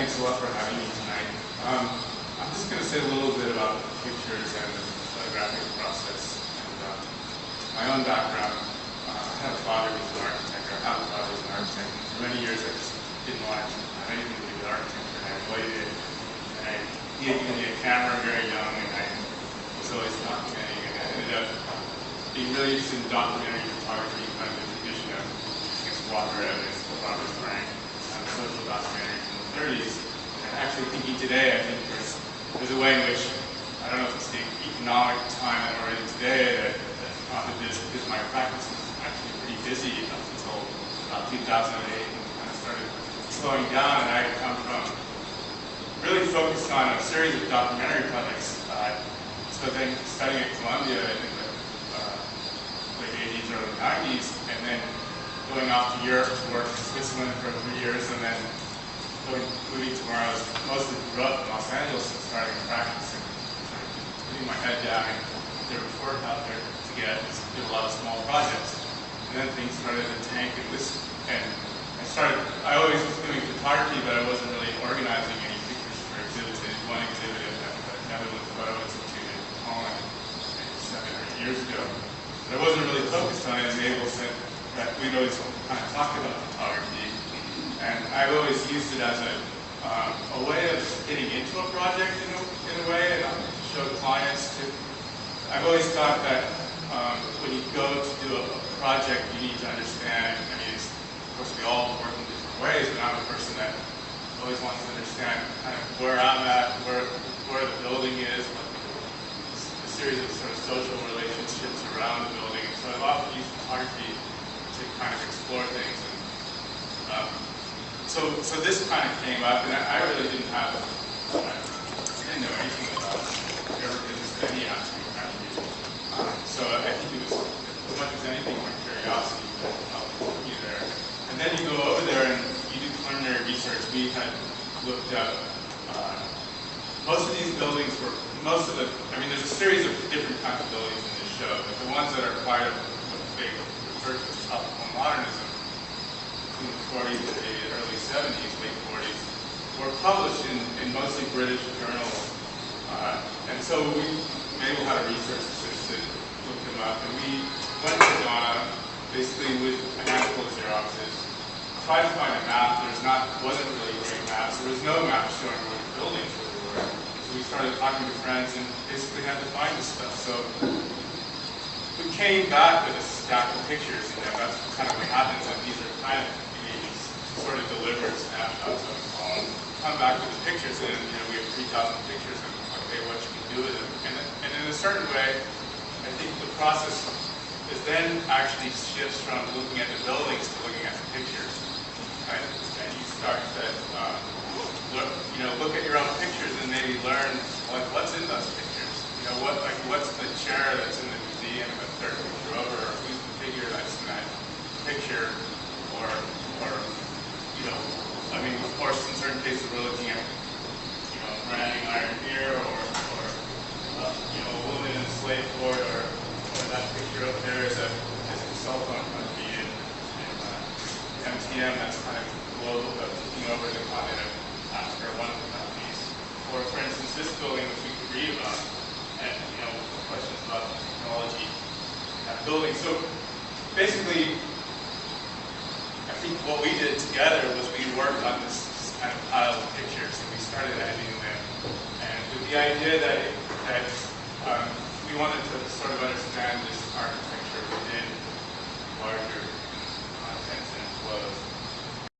thanks a lot for having me tonight. I'm just going to say a little bit about pictures and the photographic process. And my own background, I have a father who's an architect, or I have a father who's an architect. And for many years I just didn't want to have anything to do with architecture, and I avoided it. And he had given me a camera very young, and I was always documenting, and I ended up being really interested in documentary photography, kind of the tradition of water evidence for Robert Frank, social documentary from the 30s. And actually thinking today, I think there's a way in which, I don't know if it's the economic time that we're in today, that prompted this, because my practice was actually pretty busy up until about 2008, and kind of started slowing down, and I had come from really focused on a series of documentary projects. So then studying at Columbia in the late 80s, early 90s, and then going off to Europe to work in Switzerland for 3 years, and then moving to where I was mostly grew up in Los Angeles and starting to practice and putting my head down and there was work out there to get a lot of small projects. And then things started to tank, and I always was doing photography, but I wasn't really organizing any pictures for exhibits. I did one exhibit at the Netherlands Photo Institute in Holland 7 or 8 years ago. But I wasn't really focused on it, and able to that we'd always kind of talk about photography, and I've always used it as a way of getting into a project in a way, and show clients to. I've always thought that when you go to do a project, you need to understand. I mean, of course, we all work in different ways, but I'm a person that always wants to understand kind of where I'm at, where the building is, a series of sort of social relationships around the building. And so I've often used photography to kind of explore things. And, so this kind of came up, and I really didn't know anything about air business in any aspect, actually. So I think it was, as much as anything, my curiosity that helped me there. And then you go over there and you do preliminary research. We had looked up, most of these buildings were, I mean, there's a series of different kinds of buildings in this show, but the ones that are part of what they refer to as tropical modernism, in the 40s to the early 70s, late 40s, were published in mostly British journals. And so we were able to have a research assistant look them up, and we went to Ghana, basically with a handful of Xeroxes, tried to find a map. Wasn't really great maps. There was no map showing where the buildings really were. So we started talking to friends and basically had to find this stuff. So we came back with a stack of pictures, and that's kind of what happens, and these are kind of these sort of deliberate snapshots of the phone. Come back with the pictures, and we have 3,000 pictures, and okay, what you can do with them. And in a certain way, I think the process is then actually shifts from looking at the buildings to looking at the pictures. And you start to look at your own pictures and maybe learn what's in those pictures. What's the chair that's in the museum in the third picture over, or who's the figure that's in that picture, or I mean, of course, in certain cases we're looking at branding iron here, or a woman in a slave port, or that picture up there is a cell phone company in MTM that's kind of global, looking over the continent of Africa, one of the companies. Or, for instance, this building which we could read about, and questions about technology in that building. So basically, I think what we did together was we worked on this kind of pile of pictures, and we started editing them, and with the idea that we wanted to sort of understand this architecture within